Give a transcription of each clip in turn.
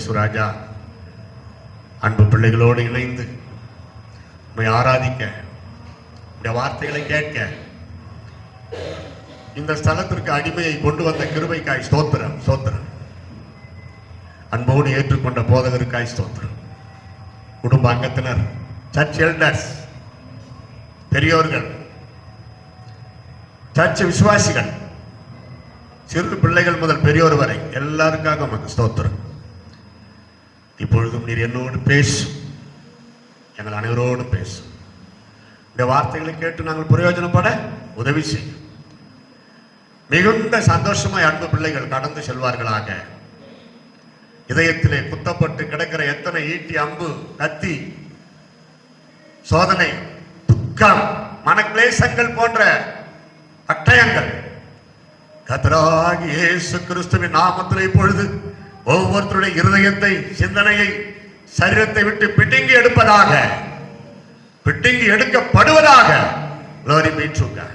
இயேசுராஜா அன்பு பிள்ளைகளோடு இணைந்து உம்மை ஆராதிக்க, இந்த வார்த்தைகளை கேட்க, இந்த ஸ்தலத்திற்கு அடிமையை கொண்டு வந்த கிருபைக்காய் ஸ்தோத்திரம் ஸ்தோத்திரம். அன்போடு ஏற்றுக்கொண்ட போதகருக்காய் ஸ்தோத்திரம். குடும்ப அங்கத்தினர், சர்ச் எல்டர்ஸ், பெரியோர்கள், சர்ச் விசுவாசிகள், சிறு பிள்ளைகள் முதல் பெரியோர் வரை எல்லாருக்காக நமக்கு ஸ்தோத்திரம். இப்பொழுதும் நீர் என்னோடு பேசும், எங்கள் அனைவரோடு பேசும். இந்த வார்த்தைகளை கேட்டு நாங்கள் பிரயோஜனப்பட உதவி செய்யும். மிகுந்த சந்தோஷமாய் அன்பு பிள்ளைகள் கடந்து செல்வார்களாக. இதயத்திலே குத்தப்பட்டு கிடக்கிற எத்தனை ஈட்டி, அம்பு, கத்தி, சோதனை, துக்கம், மனக்லேசங்கள் போன்ற அட்டயங்கள் கர்த்தராகிய இயேசு கிறிஸ்துவின் நாமத்தில் இப்பொழுது ஒவ்வொருத்தருடைய இருதயத்தை, சிந்தனையை, சரீரத்தை விட்டு பிடுங்கி எடுப்பதாக, பிடுங்கி எடுக்கப்படுவதாக. Glory be to God.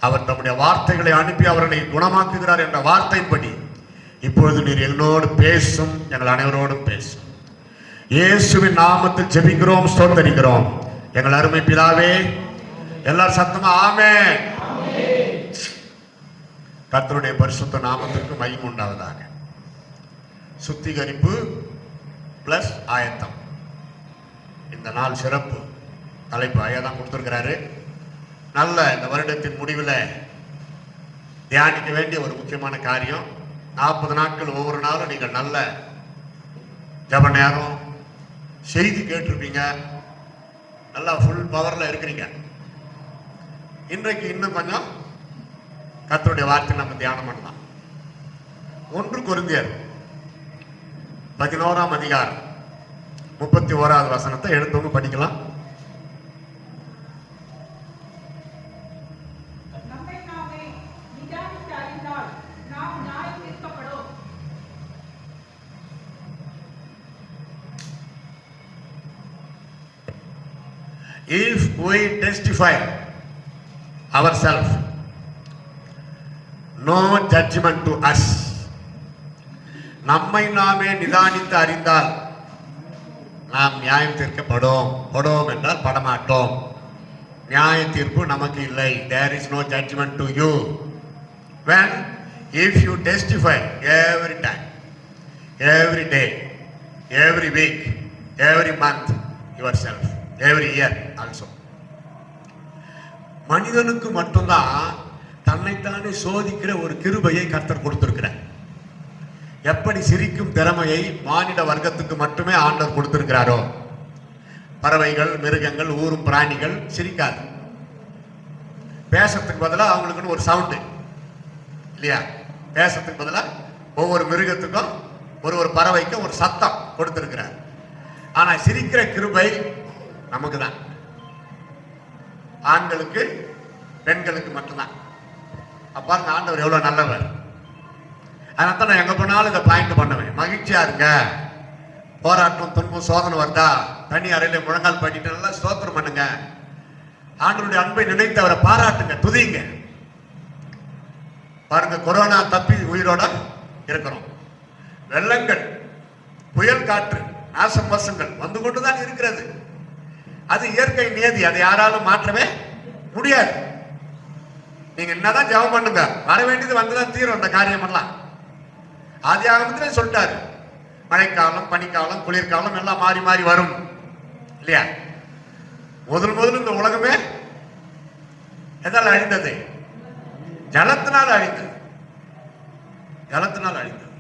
அவர் தம்முடைய வார்த்தைகளை அனுப்பி அவர்களை குணமாக்குகிறார் என்ற வார்த்தைப்படி இப்பொழுது நீர் என்னோடு பேசும், எங்கள் அனைவரோடும் பேசும். இயேசுவின் நாமத்தில் ஜெபிக்கிறோம், ஸ்தோத்திரிக்கிறோம் எங்கள் அருமை பிதாவே. எல்லாரும் சத்தமா ஆமென். கர்த்தருடைய பரிசுத்த நாமத்திற்கு மகிமை உண்டாவதாக. சுத்திகரிப்பு பிளஸ் ஆயத்தம். இந்த நாள் சிறப்பு தலைப்பு ஐயா தான் கொடுத்திருக்கிறாரு. நல்ல இந்த வருடத்தின் முடிவில் தியானிக்க வேண்டிய ஒரு முக்கியமான காரியம். 40 நாட்கள் ஒவ்வொரு நாளும் நீங்கள் நல்ல ஜப நேரம், செய்தி கேட்டிருப்பீங்க, நல்லா ஃபுல் பவர்ல இருக்கிறீங்க. இன்றைக்கு இன்னும் கொஞ்சம் கர்த்தருடைய வார்த்தை நம்ம தியானம் பண்ணலாம். 1 கொரிந்தியர் 11ஆம் அதிகாரம் 31வது வசனத்தை எடுத்தவங்க படிக்கலாம். If we testify ourselves, no judgment to us. நம்மை நாமே நிதானித்து அறிந்தால் நாம் நியாயம் தீர்க்கப்படும் என்றால் படமாட்டோம். நியாய தீர்ப்பு நமக்கு இல்லை. There is no judgment to you. When if you testify every time, every day, every week, every month yourself, every year also. மனிதனுக்கு மட்டும்தான் தன்னைத்தானே சோதிக்கிற ஒரு கிருபையை கர்த்தர் கொடுத்திருக்கிறார். எப்படி சிரிக்கும் திறமையை மானிட வர்க்கத்துக்கு மட்டுமே ஆண்டவர் கொடுத்திருக்கிறாரோ, பறவைகள், மிருகங்கள், ஊரும் பிராணிகள் சிரிக்காது. பேசத்துக்கு பதிலாக அவங்களுக்குன்னு ஒரு சவுண்டு இல்லையா? பேசத்துக்கு பதிலாக ஒவ்வொரு மிருகத்துக்கும் ஒரு பறவைக்கும் ஒரு சத்தம் கொடுத்திருக்கிறார். ஆனா சிரிக்கிற கிருபை நமக்கு தான், ஆண்களுக்கு பெண்களுக்கு மட்டும்தான். அப்பாருங்க ஆண்டவர் எவ்வளவு நல்லவர். அதனால தான் நான் எங்க போனாலும் இதை பாயிண்ட் பண்ணுவேன். மகிழ்ச்சியா இருங்க. போராட்டம், துன்பம், சோதனை வந்தா தனி அறையில முழங்கால் பண்ணிட்டு நல்லா ஸ்தோத்திரம் பண்ணுங்க. ஆண்டவருடைய அன்பை நினைத்து அவரை பாராட்டுங்க, துதிங்க. பாருங்க, கொரோனா தப்பி உயிரோட இருக்கிறோம். வெள்ளங்கள், புயல் காற்று, நாசம் வசங்கள் வந்து கொண்டுதான் இருக்கிறது. அது இயற்கை நியதி, அதை யாராலும் மாற்றவே முடியாது. நீங்க என்னதான் ஜெபம் பண்ணுங்க, வர வேண்டியது வந்துதான் தீரும். அந்த காரியம் எல்லாம் ஆதியாகமத்திலே சொல்லிட்டாரு. மழைக்காலம், பனிக்காலம், குளிர்காலம் எல்லாம் மாறி மாறி வரும் இல்லையா? முதல் இந்த உலகமே எதால் அழிந்தது? ஜலத்தினால் அழிந்தது. ஜலத்தினால் அழிந்தது.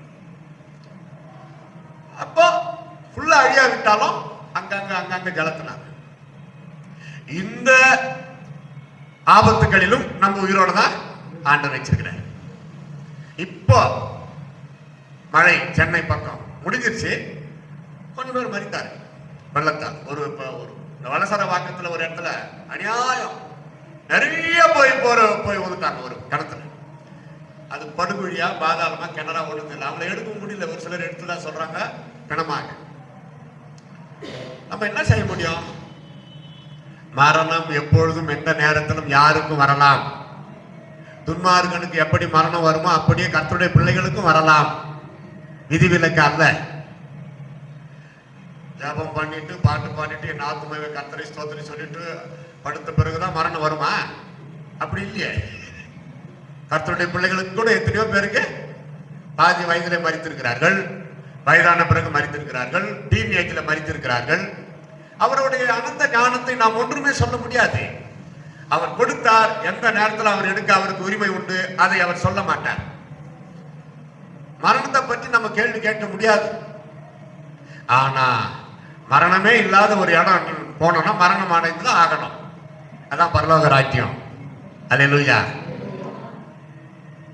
அப்போ ஃபுல்லா அழியாவிட்டாலும் அங்கங்க ஜலத்தினால். இந்த ஆபத்துகளிலும் நம்ம உயிரோட தான் ஆண்டவர் வச்சிருக்கிறார். இப்போ மழை சென்னை பக்கம் முடிஞ்சிருச்சு. கொஞ்சம் பேர் மறித்தாரு வெள்ளத்தால். ஒரு வலசர வாக்கத்துல ஒரு இடத்துல அநியாயம் நிறைய போய் ஒதுட்டாங்க ஒரு கிணத்துல. அது படுகுழியா பாதாளமா கிணறா ஒழுங்கு இல்லை. அவங்களை எடுக்க முடியல. ஒரு சிலர் எடுத்துதான் சொல்றாங்க பிணமாக. நம்ம என்ன செய்ய முடியும்? மரணம் எப்பொழுதும் எந்த நேரத்திலும் யாருக்கும் வரலாம். துன்மார்கனுக்கு எப்படி மரணம் வருமோ அப்படியே கர்த்தருடைய பிள்ளைகளுக்கும் வரலாம். விதிவிலக்கு அல்ல. ஜபம் பண்ணிட்டு பாட்டு பாடிட்டு என் ஆத்துமாவே கர்த்தரை ஸ்தோத்திரம் சொல்லிட்டு படுத்த பிறகுதான் மரணம் வருமா? அப்படி இல்லையே. கர்த்தருடைய பிள்ளைகளுக்கு கூட எத்தனையோ பேருக்கு பாதி வயதிலே மரித்திருக்கிறார்கள், வயதான பிறகு மரித்திருக்கிறார்கள், டீனேஜில் மரித்திருக்கிறார்கள். அவருடைய அனந்த ஞானத்தை நாம் ஒன்றுமே சொல்ல முடியாது. அவர் கொடுத்தார், எந்த நேரத்தில் அவர் எடுக்க அவருக்கு உரிமை உண்டு, அதை அவர் சொல்ல மாட்டார். மரணத்தை பற்றி நம்ம கேள்வி கேட்க முடியாது. ஆனா மரணமே இல்லாத ஒரு இடம் போனோம்னா மரணம் அடைந்துதான் ஆகணும். அதான் பரலோக ராஜ்யம். அல்லேலூயா.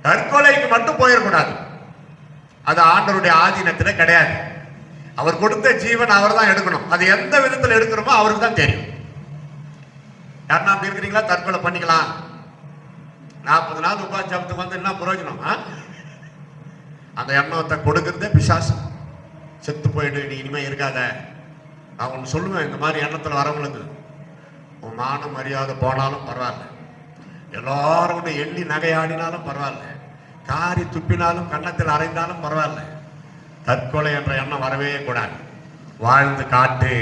தற்கொலைக்கு மட்டும் போயிடக்கூடாது. அது ஆண்டவருடைய ஆதீனத்துல கிடையாது. அவர் கொடுத்த ஜீவன் அவர் தான் எடுக்கணும். அது எந்த விதத்தில் எடுக்கிறோமோ அவருக்கு தான் தெரியும். யாருன்னா அப்படி இருக்கிறீங்களா? தற்கொலை பண்ணிக்கலாம். 40 நாள் உபாசத்துக்கு வந்து என்ன பிரயோஜனம்? அந்த எண்ணத்தை கொடுக்கறதே பிசாசு. செத்து போயிட்டு நீ இனிமே இருக்காத. நான் ஒன்று சொல்லுவேன், இந்த மாதிரி எண்ணத்தில் வரவங்களுக்கு உன் மான மரியாதை போனாலும் பரவாயில்ல, எல்லாரும் எண்ணி நகையாடினாலும் பரவாயில்ல, காரி துப்பினாலும் கன்னத்தில் அரைந்தாலும் பரவாயில்ல, தற்கொலை என்ற எண்ணம் வரவே கூடாது. வாழ்ந்து காட்டு,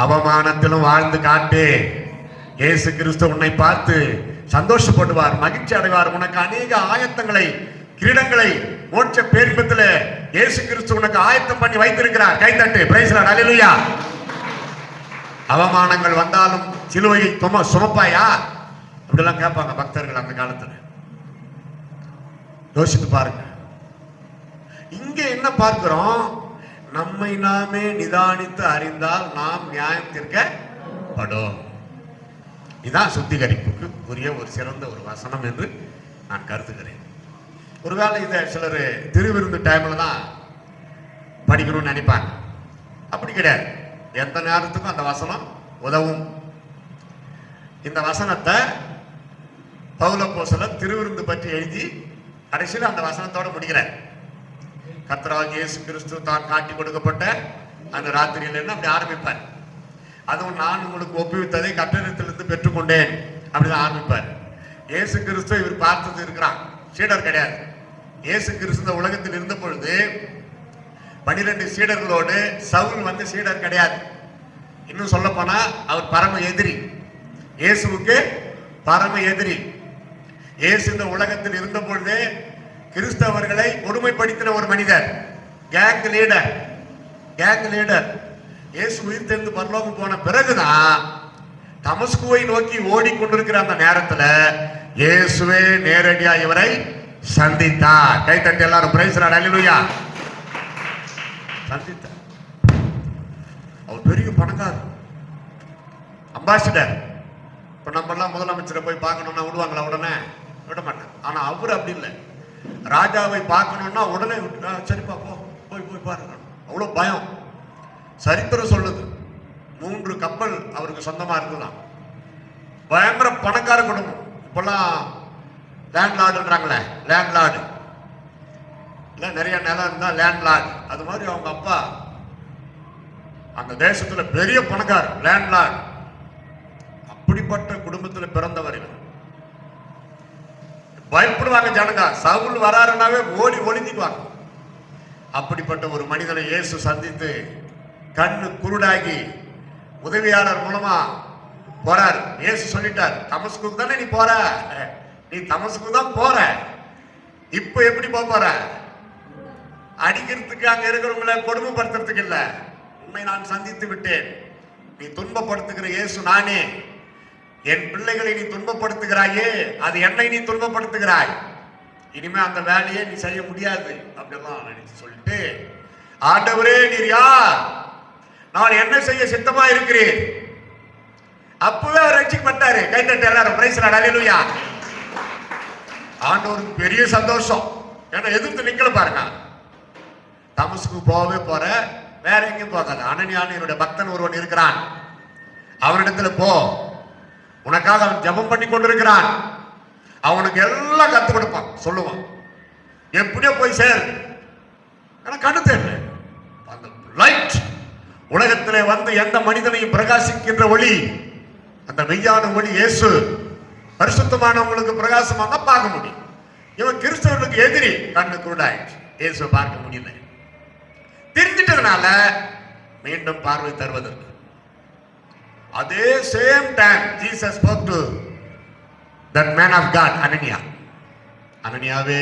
அவமானத்திலும் வாழ்ந்து காட்டு. இயேசு கிறிஸ்து உன்னை பார்த்து சந்தோஷப்படுவார், மகிழ்ச்சி அடைவார். உனக்கு அநேக ஆயத்தங்களை, கிரீடங்களை மோட்ச பேரின்பத்தில் இயேசு கிறிஸ்து உனக்கு ஆயத்தம் பண்ணி வைத்திருக்கிறார். கைத்தட்டு, பிரைஸ் லார்ட், அல்லேலூயா. அவமானங்கள் வந்தாலும் சிலுவையை சுமப்பாயா? அப்படிலாம் கேட்பாங்க பக்தர்கள் அந்த காலத்துல. யோசித்து பாருங்க. இங்க என்ன பார்க்கிறோம்? நம்மை நாமே நிதானித்து அறிந்தால் நாம் நியாயம் தீர்க்கப்படும். இதான் சுத்திகரிப்புக்கு உரிய ஒரு சிறந்த ஒரு வசனம் என்று நான் கருதுகிறேன். ஒருவேளை இதை சிலர் திருவிருந்து டைம்ல தான் படிக்கணும்னு நினைப்பாங்க. அப்படி கிடையாது. எந்த நேரத்துக்கும் அந்த வசனம் உதவும். இந்த வசனத்தை பவுலப்போஸ்தலர் திருவிருந்து பற்றி எழுதி கடைசியில் அந்த வசனத்தோட முடிக்கிறார். கர்த்தராகிய இயேசு கிறிஸ்து தான் காட்டி கொடுக்கப்பட்ட அந்த ராத்திரியில் என்ன அப்படி ஆரம்பிப்பார். அதுவும் நான் உங்களுக்கு ஒப்புவித்ததை கர்த்தரிடத்திலிருந்து பெற்றுக்கொண்டேன் அப்படிதான் ஆரம்பிப்பார். இயேசு கிறிஸ்து இவர் பார்த்தது இருக்கிறான், சீடர் கிடையாது. இயேசு கிறிஸ்து இந்த உலகத்தில் இருந்த பொழுது 12 சீடர்களோடு சவுல் வந்து சீடர் கிடையாது. இன்னும் சொல்ல போனா அவர் பரம எதிரி, இயேசுவுக்கு பரம எதிரி. இயேசு இந்த உலகத்தில் இருந்த பொழுது கிறிஸ்தவர்களை கொடுமைப்படுத்தின ஒரு மனிதர், கேங் லீடர். இயேசு உயிர் தெரிந்து பரலோகம் போன பிறகுதான் தமஸ்குவை நோக்கி ஓடிக்கொண்டிருக்கிற அந்த நேரத்துல இயேசுவே நேரடியா இவரை சந்தித்தார். கைத்தட்டி எல்லாரும் பிரைஸ் லார்ட், அல்லேலூயா. சந்தித்தார். அவர் பெரிய பணக்காரர், அம்பாசிடர். இப்ப நம்ம எல்லாம் முதலமைச்சரை போய் பார்க்கணும்னா விடுவாங்களா? உடனே விட மாட்டாங்க. ஆனா அவர் அப்படி இல்லை. ராஜாவை பார்க்கணும்னா உடனே சரிப்பா போய் பாருங்க. அவ்வளவு பயம். சரித்திரம் சொல்லுது 3 கப்பல் அவருக்கு சொந்தமா இருந்ததுதான். பயங்கர பணக்கார குடும்பம். இப்பெல்லாம் லேண்ட்லார்டுன்றாங்களே, லேண்ட்லார்டு இல்லை, நிறைய நிலம் இருந்தா லேண்ட்லார்டு. அது மாதிரி அவங்க அப்பா அந்த தேசத்துல பெரிய பணக்காரர், லேண்ட்லார்டு. அப்படிப்பட்ட குடும்பத்தில் பிறந்தவர். பயப்படுவாங்க ஜனங்க. சவுல் வராருனாவே ஓடி ஒளிஞ்சுக்குவாங்க. அப்படிப்பட்ட ஒரு மனிதனை இயேசு சந்தித்து கண்ணு குருடாகி உதவியாளர் மூலமா போறார். இயேசு சொல்லிட்டார், தமஸ்குக்கு தானே நீ போற, நீ தமஸ்கு தான் போற. இப்ப எப்படி போற? அடிக்கிறதுக்கு, அங்க இருக்கிறவங்களை கொடுமைப்படுத்துறதுக்கு இல்ல. உன்னை நான் சந்தித்து விட்டேன். நீ துன்பப்படுத்துகிற இயேசு நானே. என் பிள்ளைகளை நீ துன்பப்படுத்துகிறாயே, அது என்னை நீ துன்பப்படுத்துகிறாய். இனிமே அந்த வேலையை நீ செய்ய முடியாது அப்படிலாம் நினைச்சு சொல்லிட்டு, ஆண்டவரே நீர் யார், நான் என்ன செய்ய சித்தமா இருக்கிறேன். அப்பவே அவர் ரட்சிக்கப்பட்டாரு. கைத்தட்டு எல்லாரும் பிரைஸ் லார்ட், அல்லேலூயா. ஆண்டவருக்கு பெரிய சந்தோஷம். ஏன்னா எதிர்த்து நிக்கல பாருங்க. தமஸ்கு போகவே போற, வேற எங்கேயும் போகாது. அனனியான்னு என்னுடைய பக்தன் ஒருவன் இருக்கிறான், அவனிடத்துல போ, உனக்காக அவன் ஜெபம் பண்ணி கொண்டிருக்கிறான், அவனுக்கு எல்லாம் கத்து கொடுப்பான், சொல்லுவான், எப்படியோ போய் சேர். கண்ணு தெரியல. அந்த லைட் உலகத்திலே வந்து எந்த மனிதனையும் பிரகாசிக்கின்ற ஒளி, அந்த மெய்யான ஒளி இயேசு. பரிசுத்தமானவங்களுக்கு பிரகாசமா தான் பார்க்க முடியும். இவன் கிறிஸ்தவர்களுக்கு எதிரி, கண்ணு குருடாயிடுச்சு, இயேசுவை பார்க்க முடியல. தெரிஞ்சிட்டதுனால மீண்டும் பார்வை தருவதற்கு. அதே same time Jesus spoke to that man of God, அனனியா. அனனியாவே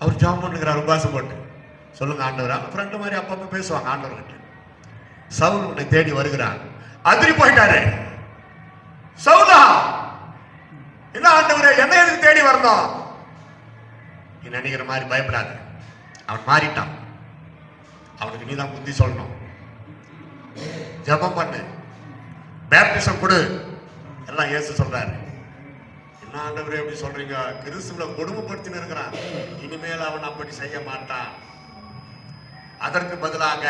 அவர் ஜெபம் பண்ணுகிறார் உபாசம் போட்டு. சொல்லுங்க ஆண்டவர். அவங்க ஃப்ரெண்டு மாதிரி அப்பப்போ பேசுவாங்க ஆண்டவர்கிட்ட. சவுல் உன்னை தேடி வருகிறான். அதிரி போயிட்டாரு. சவுலா, என்ன ஆண்டவரே, என்ன எதுக்கு தேடி வரணும்? நீ நினைக்கிற மாதிரி பயப்படாத. அவன் மாறிட்டான். அவனுக்கு நீதான் புத்தி சொல்லணும். ஜெபம் பண்ணு, பேப்டிசம் கொடு, எல்லாம் இயேசு சொல்றாரு. என்ன ஆண்டவரே எப்படி சொல்றீங்க? கிறிஸ்துவ கொடுமைப்படுத்தின்னு இருக்கிறான். இனிமேல் அவன் அப்படி செய்ய மாட்டான். அதற்கு பதிலாக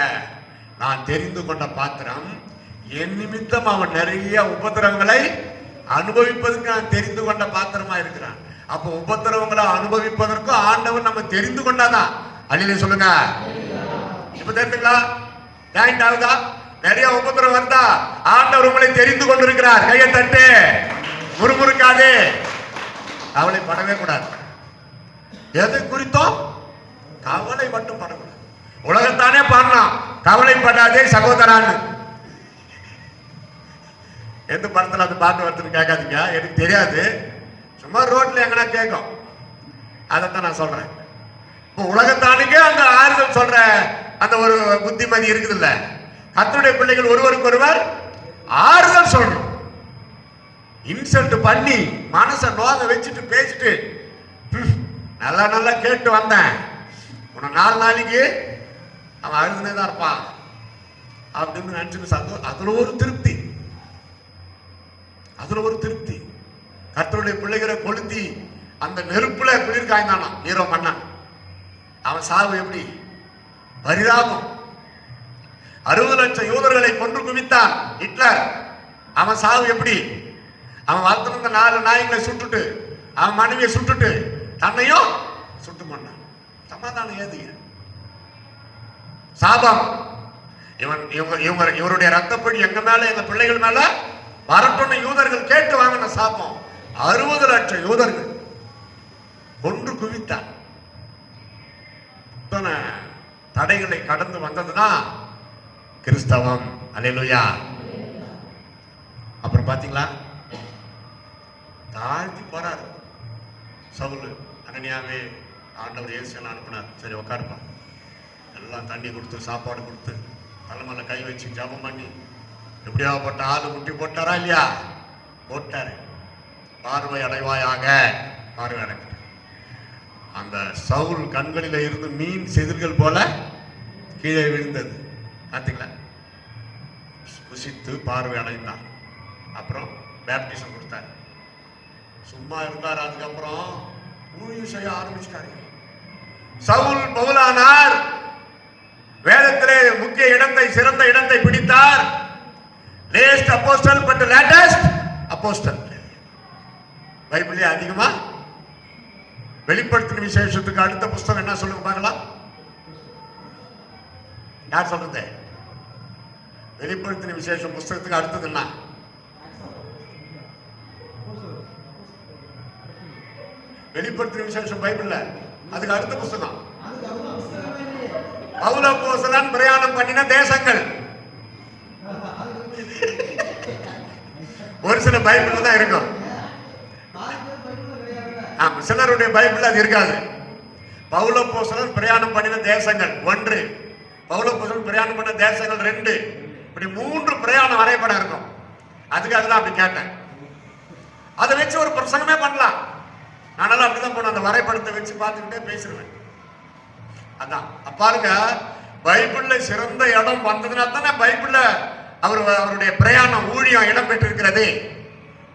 நான் தெரிந்து கொண்ட பாத்திரம், என் நிமித்தம் அவன் நிறைய உபத்திரவங்களை அனுபவிப்பதற்கு நான் தெரிந்து கொண்ட பாத்திரமா இருக்கிறான். அப்போ உபத்திரவங்களை அனுபவிப்பதற்கும் ஆண்டவன் நம்ம தெரிந்து கொண்டாதான். அல்லேலூயா சொல்லுங்க. இப்ப தெரிஞ்சுங்களா? ஜாயிண்ட் ஆகுதா? நிறைய உபத்திரம் வந்தா ஆண்டவர் உங்களை தெரிந்து கொண்டிருக்கிறார். கையை தட்டு, முறுமுறுக்காதே, கவலைப்படவே கூடாது. எது குறித்தோம் கவலை மட்டும் படக்கூடாது. உலகத்தானே பாடலாம், கவலைப்படாதே சகோதரான்னு. எந்த படத்துல அந்த பாட்டு வருதுன்னு கேட்காதீங்க, எனக்கு தெரியாது. சும்மா ரோட்ல எங்கன்னா கேட்கும், அதைத்தான் நான் சொல்றேன். இப்போ உலகத்தானுக்கே அந்த ஆறுதல் சொல்ற அந்த ஒரு புத்திமதி இருக்குது இல்ல. கர்த்தருடைய பிள்ளைகள் ஒருவருக்கு ஒருவர் ஆறுதல் சொல்லணும். இன்சல்ட் பண்ணி மனசை நோக வச்சுட்டு பேசிட்டு நல்லா நல்லா கேட்டு வந்தேன், உன்னை 4 நாளைக்கு அவன் அழுதுனே தான் இருப்பான் அப்படின்னு நினைச்சுட்டு அதுல ஒரு திருப்தி, அதுல ஒரு திருப்தி. கர்த்தருடைய பிள்ளைகளை கொளுத்தி அந்த நெருப்புல குளிர் காய்ந்தானா நீரோ மன்னன். அவன் சாவு எப்படி பரிதாபம். 60 லட்சம் யூதர்களை கொன்று குவித்தான் ஹிட்லர். அவன் சாவு எப்படி? அவன் வளர்த்திருந்த 4 நாய்களை சுட்டுட்டு, அவன் மனைவியை சுட்டுட்டு, தன்னையும் சுட்டு பண்ணான். சமாதானம் ஏது? சாபம். இவருடைய ரத்தப்படி எங்க மேல, எங்க பிள்ளைகள் மேல வரட்டும்னு யூதர்கள் கேட்டு வாங்கின சாபம். 60 லட்சம் யூதர்கள் கொன்று குவித்தான். தடைகளை கடந்து வந்ததுதான் கிறிஸ்தவம். அல்லேலூயா. அப்புறம் பாத்தீங்களா, தாழ்த்தி போறாரு சவுல். அனனியாவே ஆண்டவர் இயேசுவை அனுப்பினார். சரி உட்காருப்பா. எல்லாம் தண்ணி கொடுத்து சாப்பாடு கொடுத்து தலைமையில கை வச்சு ஜபம் பண்ணி எப்படியா போட்ட ஆளு முட்டி போட்டாரா இல்லையா? போட்டாரு. பார்வை அடைவாயாக. பார்வை அடை. அந்த சவுல் கண்களில இருந்து மீன் செதில்கள் போல கீழே விழுந்தது. பார்த்தீங்களா? புசித்து பார்வை அடைந்தான். அப்புறம் பேப்டிசம் கொடுத்தாரு. சும்மா இருந்தார். அதுக்கப்புறம் ஊழியம் செய்ய ஆரம்பிச்சிட்டாரு. சவுல் பவுலானார். வேதத்திலே முக்கிய இடத்தை, சிறந்த இடத்தை பிடித்தார். Least apostle but latest apostle. பைபிளே அதிகமா வெளிப்படுத்தின விசேஷத்துக்கு அடுத்த புஸ்தகம் என்ன சொல்லுங்க பார்க்கலாம். யார் சொல்றது? வெளிப்படுத்தின விசேஷம் புஸ்தகத்துக்கு அடுத்தது என்ன? வெளிப்படுத்தின விசேஷம் பைபிள்ல அதுக்கு அடுத்த புஸ்தகம் பவுல் அப்போஸ்தலன் பிரயாணம் பண்ணின தேசங்கள். ஒரு சில பைபிள் தான் இருக்கும். சிலருடைய பைபிள் அது இருக்காது. பவுல் அப்போஸ்தலன் பிரயாணம் பண்ணின தேசங்கள் 1, பவுல் அப்போஸ்தலன் பிரயாணம் பண்ண தேசங்கள் 2, இப்படி 3 பிரயாணம் வரைபடம் இருக்கும். அதுக்காக தான் அப்படி கேட்டேன். அதை வச்சு ஒரு பிரசங்கமே பண்ணலாம். நானெல்லாம் அப்படிதான் போன அந்த வரைபடத்தை வச்சு பார்த்துக்கிட்டே பேசிடுவேன். அதான் பாருங்க, பைபிள்ல சிறந்த இடம் வந்ததுனா தானே பைபிள்ல அவருடைய பிரயாணம் ஊழியம் இடம் பெற்றிருக்கிறது.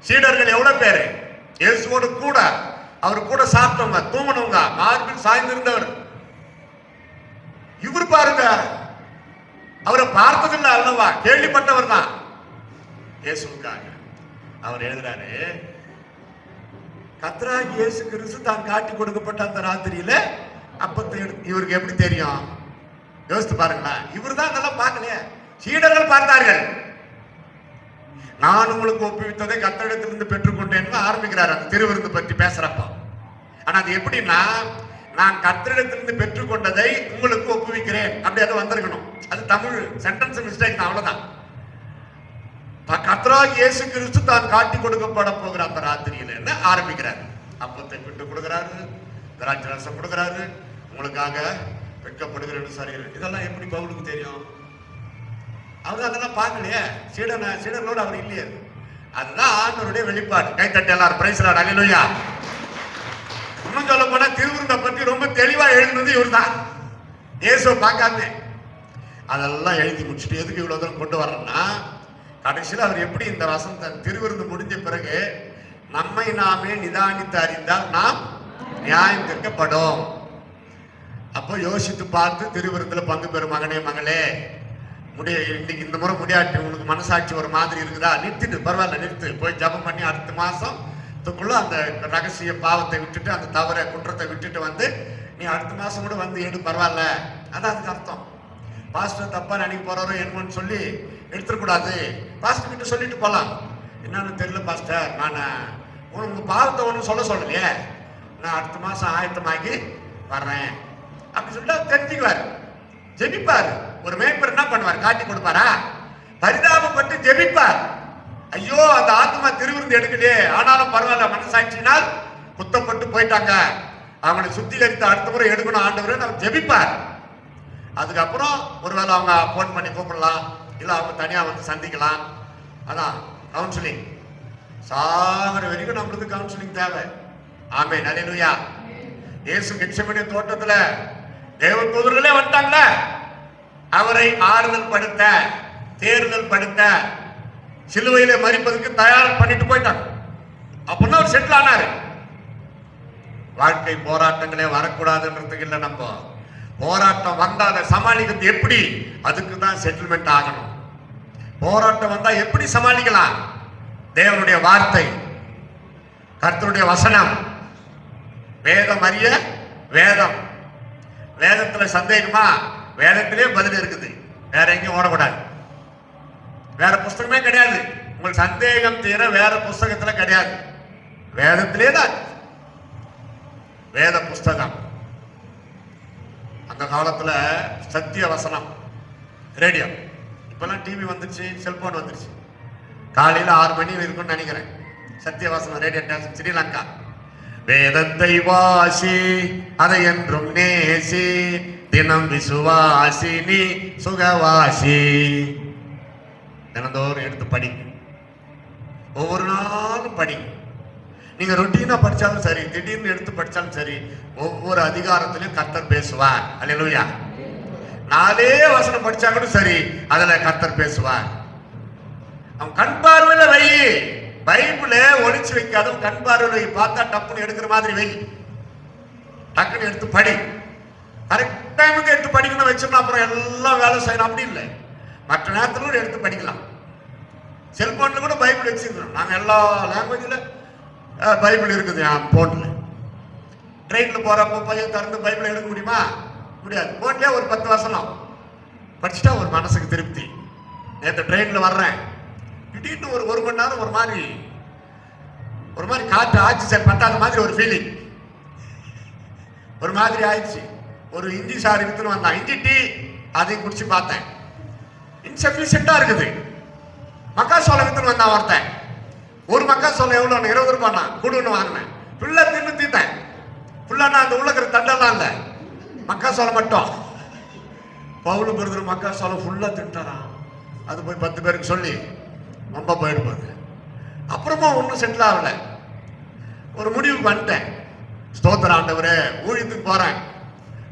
சீடர்கள் எவ்வளவு பேரு இயேசுவோடு கூட, அவர் கூட சாப்பிட்டவங்க, தூங்கினவங்க, மார்பில் சாய்ந்திருந்தவர். இவர் பாருங்க, அவரை பார்த்ததில்லை அல்லவா, கேள்விப்பட்டவர் தான். இயேசுக்காக அவர் எழுதுறாரு, கர்த்தராகிய இயேசு கிறிஸ்து தான் காட்டி கொடுக்கப்பட்ட அந்த ராத்திரியில அப்பத்தை இவருக்கு எப்படி தெரியும்? யோசித்து பாருங்களேன். இவர் தான் அதெல்லாம் பார்க்கலையே, சீடர்கள் பார்த்தார்கள். நான் உங்களுக்கு ஒப்புவித்ததை கர்த்தரிடத்திலிருந்து பெற்றுக்கொண்டேன்னு ஆரம்பிக்கிறார் அந்த திருவிருந்து பற்றி பேசுறப்ப. ஆனா அது எப்படின்னா, நான் கர்த்தரிடத்திலிருந்து பெற்றுக்கொண்டதை உங்களுக்கு ஒப்புவிக்கிறேன். அப்படி அது வந்திருக்கணும். அது தமிழ் சென்டென்ஸ் மிஸ்டேக் தான், அவ்வளவுதான். கர்த்தராகிய இயேசு கிறிஸ்து தான் காட்டி கொடுக்கப்பட போகிற அந்த ராத்திரியில ஆரம்பிக்கிறார். அப்பத்தை விட்டு கொடுக்கிறாரு, திராட்சை ரசம் கொடுக்கிறாரு, உங்களுக்காக வெட்கப்படுகிறேன்னு சொல்கிறார். இதெல்லாம் எப்படி பவுலுக்கு தெரியும்? அவர் அதெல்லாம் பார்க்கலையே, சீடனோடு அவர் இல்லையே. அதுதான் ஆண்டவருடைய வெளிப்பாடு. கைத்தட்டி எல்லாரும் பிரைஸ் லார்ட், அல்லேலூயா. இன்னும் சொல்ல போனா திருவிருந்தை பற்றி ரொம்ப தெளிவா எழுதுனது இவர் தான். இயேசுவை பார்க்காம அதெல்லாம் எழுதி முடிச்சுட்டு எதுக்கு இவ்வளவு தூரம் கொண்டு வரணும்னா, கடைசியில் அவர் எப்படி இந்த வசந்த திருவிருந்து முடிஞ்ச பிறகு நம்மை நாமே நிதானித்து அறிந்தால் நாம் நியாயம் தீர்க்கப்படும். அப்போ யோசித்து பார்த்து திருவிருந்தில் பங்கு பெறும் மகனே மகளே, இன்னைக்கு இந்த முறை முடியாட்டி உனக்கு மனசாட்சி ஒரு மாதிரி இருக்குதா, நிறுத்திட்டு பரவாயில்ல, நிறுத்து, போய் ஜபம் பண்ணி அடுத்த மாசத்துக்குள்ள அந்த ரகசிய பாவத்தை விட்டுட்டு அந்த தவற குற்றத்தை விட்டுட்டு வந்து நீ அடுத்த மாசம் கூட வந்து எடு, பரவாயில்ல. அதான் அதுக்கு அர்த்தம். பாஸ்டர் தப்பா நினைக்க போறாரோ என்னன்னு சொல்லி எடுத்துடக்கூடாது. பாஸ்டர் கிட்ட சொல்லிட்டு போலாம், என்னன்னு தெரியல பாஸ்டர், நான் உங்க பாவத்தை ஒன்றும் சொல்லலையே, நான் அடுத்த மாசம் ஆயத்தமாகி வர்றேன் அப்படி சொல்லிட்டு தெரிஞ்சுக்குவார், ஜெபிப்பார். ஒரு மேய்ப்பர் என்ன பண்ணுவார், காட்டி கொடுப்பாரா? பரிதாபப்பட்டு ஜெபிப்பார். ஐயோ அந்த ஆத்மா திருவிருந்து எடுக்கலையே, ஆனாலும் பரவாயில்ல, மனசாட்சினால் குத்தப்பட்டு போயிட்டாங்க, அவங்களை சுத்திகரித்து அடுத்த முறை எடுக்கணும் ஆண்டவரே அவர் ஜெபிப்பார். அதுக்கப்புறம் ஒருவேளை அவங்க போன் பண்ணி கூப்பிடலாம், இல்லை அவங்க தனியாக வந்து சந்திக்கலாம். அதான் கவுன்சிலிங். சாகர வரைக்கும் நம்மளுக்கு கவுன்சிலிங் தேவை. ஆமென், அல்லேலூயா. இயேசு கெத்செமனே தோட்டத்துல தேவ தூதர்களே வந்துட்டாங்க, அவரை ஆறுதல் படுத்த, தேறுதல் படுத்த, சிலுவையில மரிப்பதற்கு தயார் பண்ணிட்டு போயிட்டாங்க. அப்படின்னா அவர் செட்டில் ஆனாரு. வாழ்க்கை போராட்டங்களே வரக்கூடாதுன்றதுக்கு இல்லை, நம்ம போராட்டம் வந்தா அதை சமாளிக்கிறது எப்படி, அதுக்கு தான் செட்டில்மெண்ட் ஆகணும். போராட்டம் வந்தா எப்படி சமாளிக்கலாம்? தேவனுடைய வார்த்தை, கர்த்தருடைய வசனம், வேதம் அறிய வேதம். வேதத்துல சந்தேகமா? வேதத்திலே பதில் இருக்குது, வேற எங்கேயும் ஓடக்கூடாது. வேற புஸ்தகமே கிடையாது. உங்கள் சந்தேகம் தீர வேற புஸ்தகத்துல கிடையாது, வேதத்திலே தான். வேத புஸ்தகம். அந்த காலத்துல சத்திய வசனம் ரேடியோ, இப்பெல்லாம் டிவி வந்துருச்சு, செல்போன் வந்துருச்சு. காலையில 6 மணி இருக்கும்னு நினைக்கிறேன், சத்திய வசனம் ரேடியோ ஸ்டேஷன் ஸ்ரீலங்கா. வேதத்தை வாசி, அதை என்றும் நேசி, தினம் விசுவாசி, நீ சுகவாசி. தினந்தோறும் எடுத்து படிங்க, ஒவ்வொரு நாளும் படிங்க. நீங்க ரொட்டீனா படிச்சாலும் சரி, திடீர்னு எடுத்து படிச்சாலும் சரி, ஒவ்வொரு அதிகாரத்திலையும் கர்த்தர் பேசுவார். அல்லேலூயா. 4 வசனம் படிச்சா கூட சரி, அதுல கர்த்தர் பேசுவார். அவன் கண் பார்வையில வை, பைபிள ஒளிச்சு வைக்காத, கண் பார்வையில பார்த்தா டப்புன்னு எடுக்கிற மாதிரி வை, டக்குன்னு எடுத்து படி. கரெக்ட் டைமுக்கு எடுத்து படிக்கணும் வச்சோம்னா அப்புறம் எல்லாம் வேலை செய்யணும். அப்படி இல்லை, மற்ற நேரத்துல கூட எடுத்து படிக்கலாம். செல்போன்ல கூட பைபிள் வச்சுக்கிறோம். நாங்க எல்லா லாங்குவேஜ்ல பைபிள் இருக்குது என் போன்ல. ட்ரெயின்ல போறப்போ பையன் திறந்து பைபிளை எடுக்க முடியுமா? முடியாது. போன்லயே ஒரு 10 வசனம் படிச்சுட்டா ஒரு மனசுக்கு திருப்தி. நேற்று ட்ரெயின்ல வர்றேன், திடீர்னு ஒரு மணி நேரம் ஒரு மாதிரி காற்று ஆச்சு, சார் பட்டாத மாதிரி ஒரு ஃபீலிங், ஒரு மாதிரி ஆயிடுச்சு. ஒரு இஞ்சி சாறு வித்துன்னு வந்தான், இஞ்சி டீ, அதையும் குடிச்சு பார்த்தேன், இன்சபிஷியண்டா இருக்குது. மக்காசோளம் வித்துன்னு வந்தான் ஒருத்தன், ஒரு மக்காசோளம் எவ்வளோ, 20 ரூபாய்னா கூடுன்னு வாங்கினேன். ஃபுல்லா தின்னு தீத்தேன். ஃபுல்லானா அந்த உள்ளக்கிற தண்டெல்லாம் இல்லை, மக்காசோளம் மட்டும். பவுல் பிரதர் மக்காசோளம் ஃபுல்லா தின்ட்டாரான். அது போய் 10 பேருக்கு சொல்லி ரொம்ப போயிடுப்பாரு. அப்புறமா ஒன்றும் செட்டில் ஆகல. ஒரு முடிவுக்கு வந்துட்டேன், ஸ்தோத்திர ஆண்டவரே, ஊழியத்துக்கு போறேன்,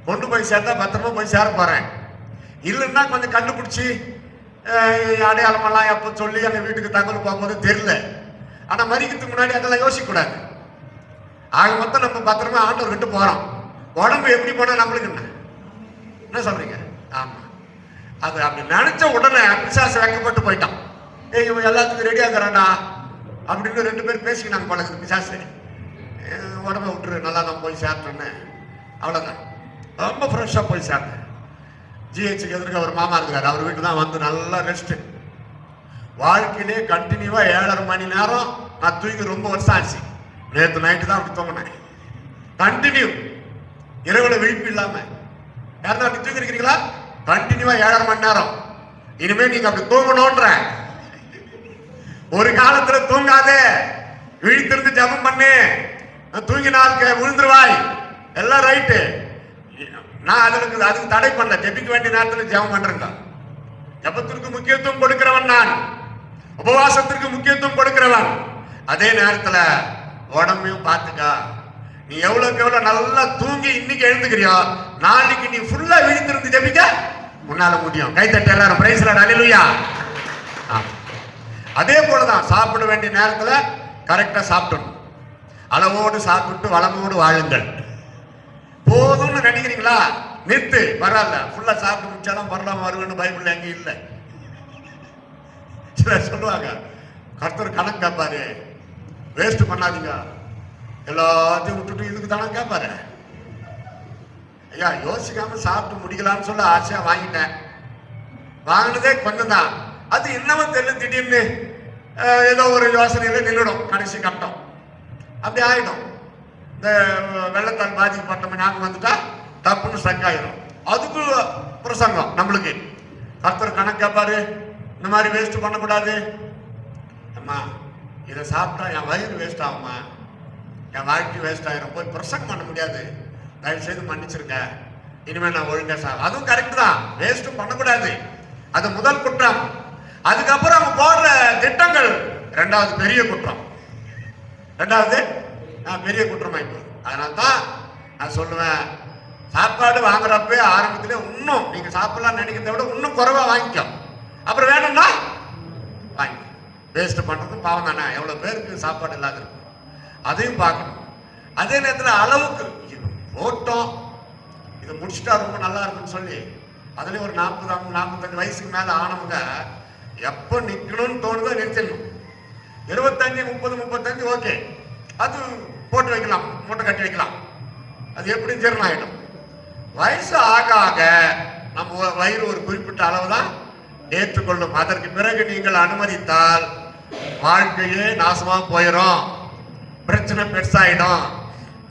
கொண்டு போய் சேர்த்தா பத்திரமா போய் சேர போறேன். இல்லைன்னா கொஞ்சம் கண்டுபிடிச்சி அடையாளமெல்லாம் எப்போ சொல்லி அந்த வீட்டுக்கு தகவல் போகும்போது தெரியல. ஆனா மறிக்கிறதுக்கு முன்னாடி அதெல்லாம் யோசிக்க கூடாது. ஆக மொத்தம் நம்ம பத்திரமா ஆண்டவர் விட்டு போறோம். உடம்பு எப்படி போனா நம்மளுக்கு என்ன சொல்றீங்க? ஆமா, அது அப்படி நினைச்ச உடனே பிசாசு வைக்கப்பட்டு போயிட்டான். இவன் எல்லாத்துக்கும் ரெடி ஆகுறான்டா அப்படின்னு 2 பேர் பேசிக்கினாங்க போல. பிசாசு உடம்ப விட்டுரு, நல்லா நம்ம போய் சேர்த்தோன்னு. அவ்வளோதான், ரொம்ப ஃப்ரெஷ்ஷாக போய் சேர்ந்தேன். ஜிஹெச்சுக்கு எதிர்க்க ஒரு மாமா இருக்கிறார், அவர் வீட்டு தான் வந்து நல்லா ரெஸ்ட். வாழ்க்கையிலே கண்டினியூவா 7.5 மணி நேரம் நான் தூங்கி ரொம்ப வருஷம் ஆச்சு. நேற்று நைட்டு தான் அப்படி தூங்கினேன். கண்டினியூ இரவுல விழிப்பு இல்லாம யாரும் அப்படி தூங்கி இருக்கிறீங்களா? கண்டினியூவா 7.5 மணி நேரம். இனிமே நீங்க அப்படி தூங்கணும்ன்ற. ஒரு காலத்துல தூங்காதே, விழித்திருந்து ஜபம் பண்ணு, தூங்கினால் விழுந்துருவாய், எல்லாம் ரைட்டு. நான் அதுக்கு தடை பண்ணல. ஜெபிக்க வேண்டிய நேரத்தில் ஜெபம் பண்றேங்க. ஜபத்திற்கு முக்கியத்துவம் கொடுக்கிறவன் நான், உபவாசத்திற்கு முக்கியத்துவம் கொடுக்கிறவன். அதே நேரத்தில் உடம்பையும் பார்த்துக்கா. நீ எவ்வளவுக்கு எவ்வளவு நல்லா தூங்கி இன்னைக்கு எழுந்துக்கிறியோ, நாளைக்கு நீ ஃபுல்லா விழித்திருந்து ஜெபிக்க உன்னால முடியும். கைத்தட்ட எல்லாரும், பிரைஸ் லார்ட், ஹல்லேலூயா. அதே போலதான் சாப்பிட வேண்டிய நேரத்துல கரெக்டா சாப்பிடணும். அளவோடு சாப்பிட்டு வளமோடு வாழுங்கள். போதும்னு நினைக்கிறீங்களா? நிறுத்து, பரவாயில்ல. ஃபுல்லா சாப்பிட்டு முடிச்சாலும் வரலாம் வருவேன்னு பைபிள்ல எங்க இல்லை. சிலர் சொல்லுவாங்க, கர்த்தர் கணக்கு கேட்பாரு, வேஸ்ட் பண்ணாதீங்க, எல்லாத்தையும் விட்டுட்டு இதுக்கு தானே கேட்பாரு. ஐயா, யோசிக்காம சாப்பிட்டு முடிக்கலாம்னு சொல்ல ஆசையா வாங்கிட்டேன். வாங்கினதே கொஞ்சம் தான். அது என்னவும் தெரியல, திடீர்னு ஏதோ ஒரு யோசனையில நின்றுடும். கடைசி கட்டம் அப்படி ஆயிடும். இந்த வெள்ளத்தால் பாதிக்கப்பட்ட ஞாபகம் வந்துட்டா தப்புன்னு ஸ்ட்ரக் ஆயிடும். அதுக்கு பிரசங்கம் நம்மளுக்கு. கர்த்தர் கணக்கு கேட்பாரு, இந்த மாதிரி வேஸ்ட் பண்ணக்கூடாது. அம்மா, இதை சாப்பிட்டா என் வயிறு வேஸ்ட் ஆகுமா, என் வாழ்க்கை வேஸ்ட் ஆயிரும், போய் பிரசங்கம் பண்ண முடியாது, தயவு செய்து மன்னிச்சிருக்க, இனிமேல் நான் ஒழுங்கா அதுவும் கரெக்ட் தான். வேஸ்ட்டும் பண்ணக்கூடாது, அது முதல் குற்றம். அதுக்கப்புறம் அவங்க போடுற திட்டங்கள் ரெண்டாவது பெரிய குற்றம். ரெண்டாவது பெரிய குற்றமாயிப்போம். அதனால தான் நான் சொல்லுவேன், சாப்பாடு வாங்குறப்ப ஆரம்பத்திலே இன்னும் நீங்க சாப்பிடலாம் நினைக்கிறத விட இன்னும் குறைவா வாங்கிக்கோ. அப்புறம் வேணும்னா வாங்கி. வேஸ்ட் பண்றதும் பாவம் தானே. எவ்வளவு பேருக்கு சாப்பாடு இல்லாத இருக்கும், அதையும் பார்க்கணும். அதே நேரத்தில் அளவுக்கு ஓட்டம் இதை முடிச்சுட்டா ரொம்ப நல்லா இருக்குன்னு சொல்லி அதுலேயும் ஒரு 40-45 வயசுக்கு மேலே ஆனவங்க எப்போ நிற்கணும்னு தோணுதோ நிறுத்திடணும். 25-30-35 ஓகே, அது போட்டு வைக்கலாம், மூட்டை கட்டி வைக்கலாம், அது எப்படி ஜீரணம் ஆகிடும். வயசு ஆக ஆக நம்ம வயிறு ஒரு குறிப்பிட்ட அளவு தான் ஏற்றுக்கொள்ளும். அதற்கு பிறகு நீங்கள் அனுமதித்தால் வாழ்க்கையே நாசமாக போயிடும், பிரச்சனை பெருசாயிடும்.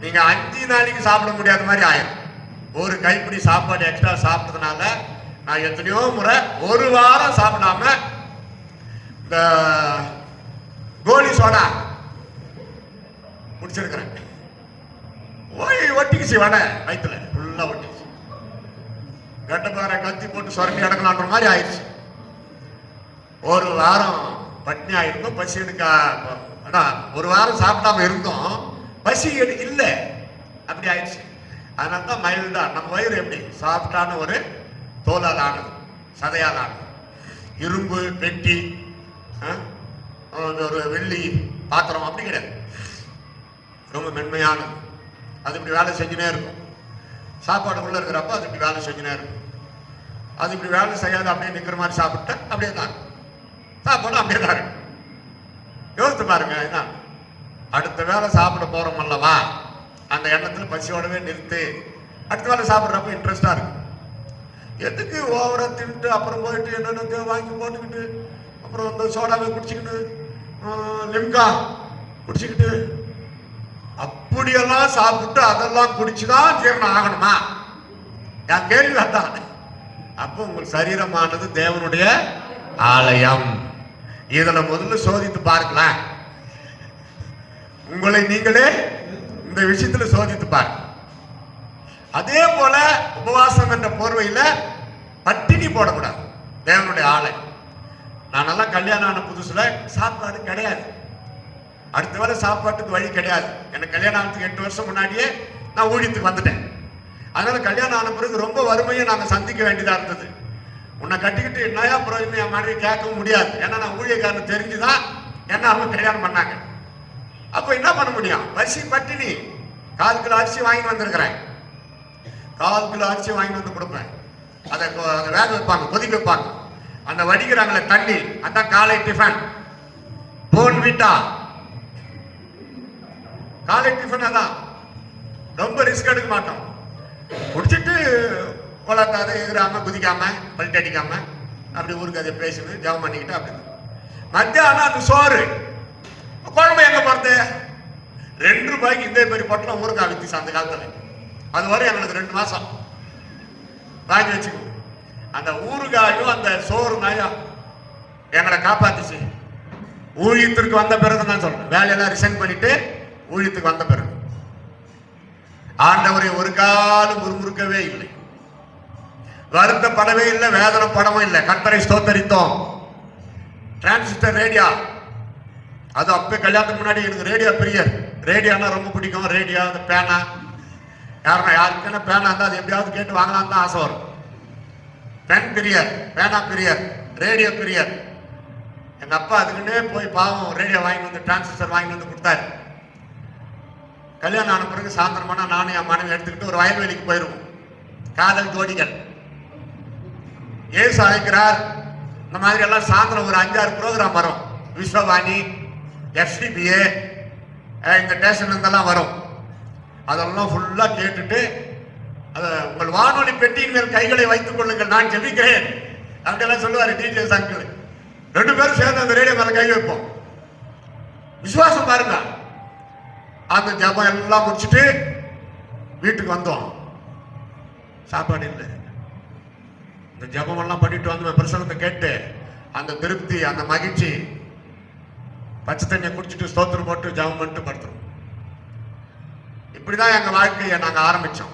நீங்க 5 நாளைக்கு சாப்பிட முடியாத மாதிரி ஆயிடும். ஒரு கைப்பிடி சாப்பாடு எக்ஸ்ட்ரா சாப்பிட்டதுனால நான் எத்தனையோ முறை ஒரு வாரம் சாப்பிடாம இந்த கோலி சோடா குடிச்சிருக்கிறேன். ஒட்டிக்குச்சு, வடை வயிற்றுல ஃபுல்லா ஒட்டிச்சு, கட்டப்பாறை கத்தி போட்டு சொரண்டி அடக்கலான்ற மாதிரி ஆயிடுச்சு. ஒரு வாரம் பட்னி ஆயிருந்தோம், பசி எடுக்க. ஒரு வாரம் சாப்பிடாம இருந்தோம், பசி இல்லை, அப்படி ஆயிடுச்சு. அதனால தான் மைல்டா நம்ம வயிறு எப்படி சாஃப்டான ஒரு தோலால் ஆனது, சதையால் ஆனது. இரும்பு பெட்டி, ஒரு வெள்ளி பாத்திரம் அப்படி கிடையாது, ரொம்ப மென்மையானது. அது இப்படி வேலை செஞ்சுனே இருக்கும். சாப்பாடு உள்ள இருக்கிறப்ப அது இப்படி வேலை செஞ்சுனே இருக்கும். அது இப்படி வேலை செய்யாது, அப்படியே நிற்கிற மாதிரி சாப்பிட்டு அப்படியே தான் சாப்பாடு அப்படியே தான் இருக்கு. யோசித்து பாருங்க, என்ன அடுத்த வேலை சாப்பிட போறோம் அல்லவா, அந்த எண்ணத்தில் பசியோடவே நிறுத்து. அடுத்த வேலை சாப்பிட்றப்ப இன்ட்ரெஸ்டா இருக்கு. எதுக்கு ஓவரா தின்ட்டு அப்புறம் போயிட்டு என்னென்ன வாங்கி போட்டுக்கிட்டு அப்புறம் இந்த சோடாவை குடிச்சுக்கிட்டு லிம்கா குடிச்சுக்கிட்டு அப்படியெல்லாம் சாப்பிட்டு அதெல்லாம் குடிச்சுதான் ஜீரணம் ஆகணுமா? என் கேள்வி அதான். அப்போ உங்கள் சரீரமானது தேவனுடைய ஆலயம். இதுல முதல்ல சோதித்து பார்க்கலாம். உங்களை நீங்களே இந்த விஷயத்துல சோதித்து பாருங்க. அதே போல உபவாசம் என்ற போர்வையில பட்டினி போடக்கூடாது. தேவனுடைய ஆலை. நான் நல்லா கல்யாணம் ஆன புதுசுல சாப்பாடு கிடையாது, அடுத்த வேலை சாப்பாட்டுக்கு வழி கிடையாது. எனக்கு கல்யாணம் ஆனதுக்கு 8 வருஷம் முன்னாடியே நான் ஊழியத்துக்கு வந்துட்டேன். அதனால கல்யாணம் ஆன பிறகு ரொம்ப வறுமையை நாங்கள் சந்திக்க வேண்டியதா இருந்தது. உன்னை கட்டிக்கிட்டு என்னையா அப்புறம் இன்னும் என் மனைவி கேட்கவும் முடியாது, ஏன்னா நான் ஊழியக்காரன் தெரிஞ்சுதான் என்ன அவங்க கல்யாணம் பண்ணாங்க. அப்ப என்ன பண்ண முடியும்? பசி பட்டினி. 4 கிலோ அரிசி வாங்கி வந்திருக்கிறேன், 4 கிலோ அரிசி வாங்கி வந்து கொடுப்பேன். அதை வேக வைப்பாங்க, கொதிக்க வைப்பாங்க. அந்த வடிக்கிறாங்களே தண்ணி, அதான் காலை டிஃபன். போன்விட்டா காலை டிஃபன். அதான் ரொம்ப ரிஸ்க் எடுக்க மாட்டோம். குடிச்சிட்டு வளர்த்தாத எதிராம குதிக்காம பல்ட்டி அடிக்காம அப்படி ஊருக்கு அதை பேசணும், ஜெபம் பண்ணிக்கிட்டு அப்படி. மத்தியானம் அந்த சோறு குழம்பு எங்க போறது? 2 ரூபாய்க்கு இந்த பெரிய பொட்டலம் ஊருக்கா வித்துச்சு அந்த காலத்துல. அது வரை எங்களுக்கு 2 மாசம் வாங்கி வச்சுக்கோ. அந்த ஊறுகாயும் அந்த சோறு நாயும் எங்களை காப்பாத்துச்சு. ஊழியத்திற்கு வந்த பிறகு நான் சொல்றேன், வேலையெல்லாம் ரிசைன் பண்ணிட்டு ஊழியத்துக்கு வந்த பிறகு ஆண்டவரை ஒரு காலம் முறுமுறுக்கவே இல்லை, வருத்தப்படவே இல்லை, வேதனை படவும் இல்லை. கர்த்தரை ஸ்தோத்தரித்தோம். டிரான்சிஸ்டர் ரேடியோ, அது அப்பே கல்யாணத்துக்கு முன்னாடி எனக்கு ரேடியோ பிரியர். ரேடியோனா ரொம்ப பிடிக்கும். ரேடியோ, அந்த பேனா, யாருக்குன்னா பேனா இருந்தால் அது எப்படியாவது கேட்டு வாங்கலான்னு தான் ஆசை வரும். பென் பிரியர், பேனா பிரியர், ரேடியோ பிரியர். எங்க அப்பா அதுக்குன்னே போய் பாவம் ரேடியோ வாங்கி வந்து டிரான்சிஸ்டர் வாங்கி வந்து கொடுத்தாரு. கல்யாணம் ஆன பிறகு சாயந்தரமானா நானும் என் மனைவி எடுத்துக்கிட்டு ஒரு வயல்வெளிக்கு போயிடுவோம். காதல் ஜோடிகள் ஏசு அழைக்கிறார். இந்த மாதிரி எல்லாம் சாயந்தரம் ஒரு 5-6 ப்ரோக்ராம் வரும். விஸ்வவாணி, FCBA, இந்த ஸ்டேஷன்ல இருந்தெல்லாம் வரும். அதெல்லாம் ஃபுல்லா கேட்டுட்டு அதை உங்கள் வானொலி பெட்டியின் மேல் கைகளை வைத்துக் கொள்ளுங்கள், நான் ஜெபிக்கிறேன் அப்படியெல்லாம் சொல்லுவாரு டிஜே அங்கிள். 2 பேரும் சேர்ந்து அந்த ரேடியோ மேல கை வைப்போம். விசுவாசம் பாருங்க. அந்த ஜபம் எல்லாம் முடிச்சுட்டு வீட்டுக்கு வந்தோம். சாப்பாடு இல்லை. இந்த ஜபம் எல்லாம் பண்ணிட்டு வந்து பிரசங்கத்தை கேட்டு அந்த திருப்தி, அந்த மகிழ்ச்சி, பச்சை தண்ணியை குடிச்சிட்டு ஸ்தோத்திரம் போட்டு ஜபம் பண்ணிட்டு படுத்துரும். இப்படிதான் எங்க வாழ்க்கையை நாங்க ஆரம்பிச்சோம்.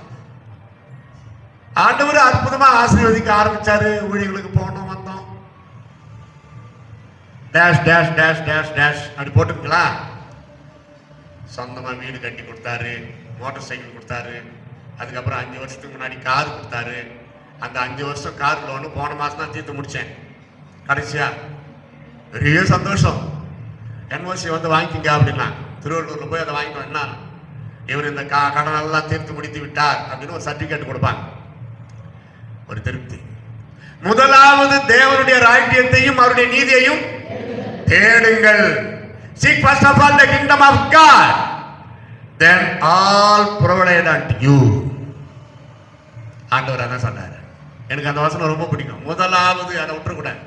ஆண்டவர் அற்புதமா ஆசீர்வதிக்க ஆரம்பிச்சாரு. ஊழியர்களுக்கு போனோம், வந்தோம். Dash dash dash dash dash அப்படி போட்டுங்களா. சொந்தமா வீடு கட்டி கொடுத்தாரு, மோட்டார் சைக்கிள் கொடுத்தாரு. அதுக்கப்புறம் 5 வருஷத்துக்கு முன்னாடி கார் கொடுத்தாரு. அந்த 5 வருஷம் கார் லோனு போன மாசம் தான் தீர்த்து முடிச்சேன். கடைசியா பெரிய சந்தோஷம். NOC வந்து வாங்கிக்கிங்க அப்படின்னா திருவள்ளூர்ல போய் அதை வாங்கிக்கோ. என்ன இவர் இந்த கடன் எல்லாம் தீர்த்து முடித்து விட்டார் அப்படின்னு ஒரு சர்டிபிகேட் கொடுப்பாங்க. ஒரு திருப்தி. முதலாவது தேவனுடைய ராஜ்யத்தையும் அவருடைய நீதியையும் தேடுங்கள். Seek first of all the kingdom of God, then all provided unto you. ஆண்டவர் அதான் சொன்னார். எனக்கு அந்த வசனம் ரொம்ப பிடிக்கும். முதலாவது அதை விட்டுறக்கூடாது.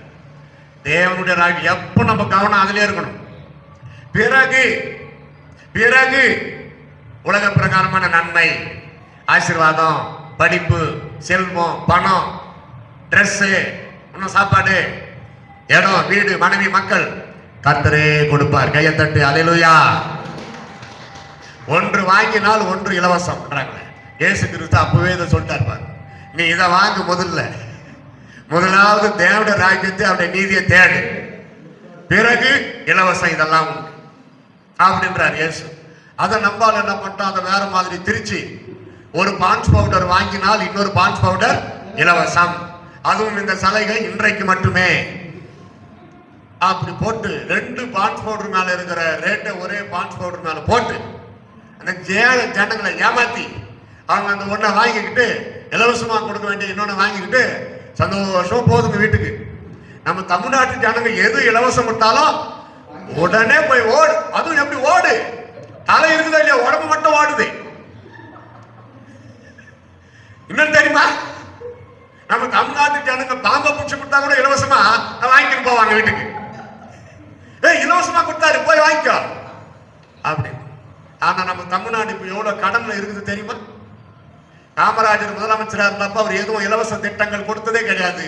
தேவனுடைய ராஜ்யம் எப்போ நம்ம கவனம் அதிலே இருக்கணும். பிறகு பிறகு உலக பிரகாரமான நன்மை, ஆசீர்வாதம், படிப்பு, செல்வம், பணம், ட்ரெஸ்ஸு, இன்னும் சாப்பாடு, இடம், வீடு, மனைவி, மக்கள் கர்த்தரே கொடுப்பார். கையை தட்டு அல்லேலூயா. ஒன்று வாங்கினால் ஒன்று இலவசம். இயேசு கிறிஸ்து அப்பவே இதை சொல்லிட்டார் பாரு. நீ இதை வாங்க முதலாவது தேவனுடைய ராஜ்யத்தை அவருடைய நீதியை தேடு, பிறகு இலவசம் இதெல்லாம் உண்டு அப்படின்றார் இயேசு. அதை நம்பால் என்ன பண்ணிட்டோம், அதை வேற மாதிரி திருச்சி ஒரு பான்ஸ் பவுடர் வாங்கினால் இன்னொரு பான்ஸ் பவுடர் இலவசம், அதுவும் இந்த சலுகை இன்றைக்கு மட்டுமே அப்படி போட்டு 2 பான்ஸ் பவுடர் மேல இருக்கிற ரேட்டை ஒரே பான்ஸ் பவுடர் மேல போட்டு அந்த ஜனங்களை ஏமாத்தி அவங்க அந்த ஒன்றை வாங்கிக்கிட்டு இலவசமா கொடுக்க வேண்டிய இன்னொன்னு வாங்கிக்கிட்டு சந்தோஷம் போதுங்க வீட்டுக்கு. நம்ம தமிழ்நாட்டு ஜனங்க எது இலவசம் விட்டாலும் உடனே போய் ஓடு. அதுவும் எப்படி ஓடு, தலை இருக்குதா இல்லையா, உடம்பு மட்டும் ஓடுது. இன்னும் தெரியுமா, நம்ம தமிழ்நாட்டு ஜனங்க பாம்பை பிடிச்சி கொடுத்தா கூட இலவசமா வாங்கிட்டு போவாங்க வீட்டுக்கு. இலவசமா கொடுத்தாரு போய் வாங்கிக்கோ அப்படி. ஆனா நம்ம தமிழ்நாடு இப்ப எவ்வளவு கடன்ல இருக்குது தெரியுமா? காமராஜர் முதலமைச்சரா இருந்தப்ப அவர் எதுவும் இலவச திட்டங்கள் கொடுத்ததே கிடையாது.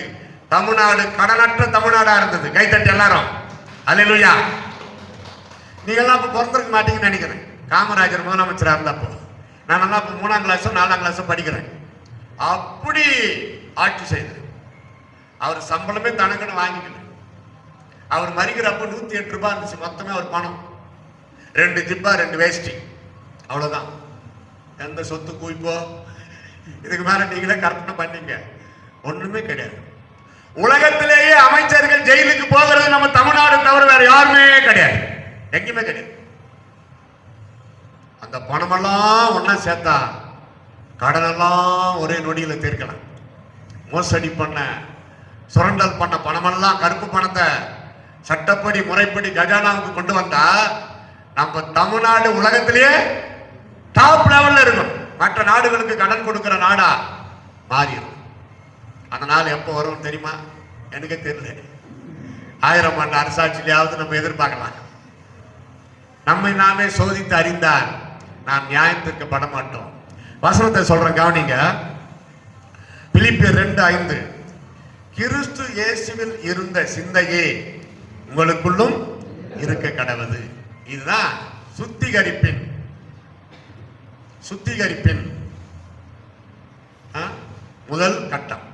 தமிழ்நாடு கடனற்ற தமிழ்நாடா இருந்தது. கைத்தட்டி எல்லாரும் அல்லேலூயா. நீங்க எல்லாம் இப்ப பிறந்திருக்க மாட்டீங்கன்னு நினைக்கிறேன். காமராஜர் முதலமைச்சரா இருந்தப்போ நான் எல்லாம் இப்ப 3ஆம் கிளாஸும் 4ஆம் கிளாஸும் படிக்கிறேன். அப்படி ஆட்சி செய்தார். அவர் சம்பளமே தனக்குன்னு வாங்கிக்கிட்டு அவர் மறிக்கிறப்ப 108 ரூபாய் இருந்துச்சு மொத்தமே அவர் பணம். 2 ஜிப்பா 2 வேஷ்டி, அவ்வளவுதான். எந்த சொத்து குவிப்போ இதுக்கு மேல நீங்களே கற்பனை பண்ணீங்க, ஒண்ணுமே கிடையாது. உலகத்திலேயே அமைச்சர்கள் ஜெயிலுக்கு போகிறது நம்ம தமிழ்நாடு தவிர வேற யாருமே கிடையாது, எங்கேயுமே கிடையாது. அந்த பணமெல்லாம் ஒன்னா சேர்த்தா கடனெல்லாம் ஒரே நொடியில தீர்க்கலாம். மோசடி பண்ண, சுரண்டல் பண்ண பணமெல்லாம், கருப்பு பணத்தை சட்டப்படி முறைப்படி கஜானாவுக்கு கொண்டு வந்தா நம்ம தமிழ்நாடு உலகத்திலேயே டாப் லெவல்ல இருக்கும். மற்ற நாடுகளுக்கு கடன் கொடுக்கிற நாடா மாறி இருக்கும். அந்த நாள் எப்போ வரும் தெரியுமா? எனக்கே தெரியல. 1000 ஆண்டு அரசாட்சியிலாவது நம்ம எதிர்பார்க்கலாம். நம்மை நாமே சோதித்து அறிந்தால் நாம் நியாயத்திற்கு பட மாட்டோம். வசனத்தை சொல்றேன் கவனிங்க. பிலிப்பியர் 2:5 கிறிஸ்து இயேசுவில் இருந்த சிந்தையே உங்களுக்குள்ளும் இருக்க கடவுது. இதுதான் சுத்திகரிப்பின் முதல் கட்டம்.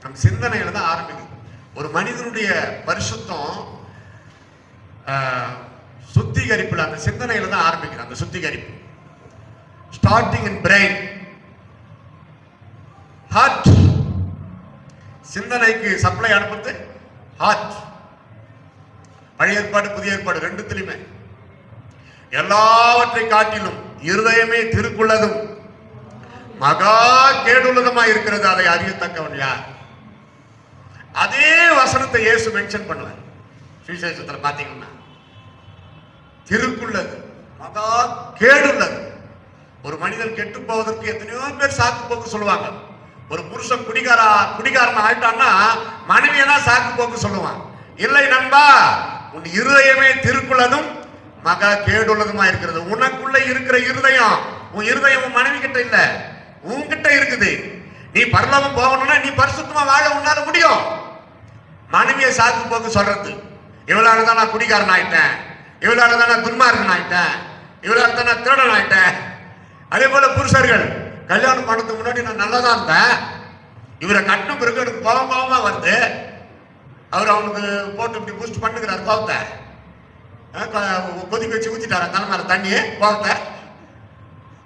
நம் சிந்தனையில தான் ஆரம்பிக்குது. ஒரு மனிதனுடைய பரிசுத்தம் சுத்திகரிப்புல, அந்த சிந்தனையில தான் ஆரம்பிக்குது. அந்த சுத்திகரிப்பு ஸ்டார்டிங் இன் பிரெயின், ஹார்ட். சிந்தனைக்கு சப்ளை அனுப்புறது ஹார்ட். பழைய ஏற்பாடு புதிய ஏற்பாடு ரெண்டுத்திலுமே எல்லாவற்றை காட்டிலும் இருதயமே திருக்குள்ளதும் மகா கேடுள்ளதுமா இருக்கிறது, அதை அறியத்தக்கவன் யார்? அதே வசனத்தை இயேசு மென்ஷன் பண்ணுவார் சுவிசேஷத்துல. பாத்தீங்கன்னா திருக்குள்ளது மகா கேடுள்ளது. ஒரு மனிதன் கெட்டு போவதற்கு எத்தனையோ பேர் சாக்கு போக்கு சொல்லுவாங்க. ஒரு புருஷன் குடிகாரன் ஆயிட்டான்னா மனைவியை தான் சாக்கு போக்கு சொல்லுவான். இல்லை நண்பா, உன் இருதயமே திருக்குள்ளதும் மகா கேடுள்ளதுமா இருக்கிறது. உனக்குள்ள இருக்கிற இருதயம், உன் இருதயம் உன் மனைவி கிட்ட இல்ல, உன்கிட்ட இருக்குது. நீ பரலோகம் போகணும்னா நீ பரிசுத்தமா வாழ உன்னால முடியும். மனைவியை சாக்கு போக்கு சொல்றது, இவளால தான் நான் குடிகாரன் ஆயிட்டேன், இவளால தான் நான் துன்மார்கன் ஆயிட்டேன், இவளால தான் நான் திருடன் ஆயிட்டேன். அதே போல புருஷர்கள் கல்யாணம் பண்ணதுக்கு முன்னாடி நான் நல்லா தான் இருந்தேன், இவரை கட்டின பிறகு எனக்கு கோபமா வருது, அவர் அவனுக்கு போட்டு இப்படி பூஸ்ட் பண்ணுகிறார் கோபத்தை, கொதிக்க வச்சு ஊத்திட்டார தலைமையில தண்ணியே கோபத்தை.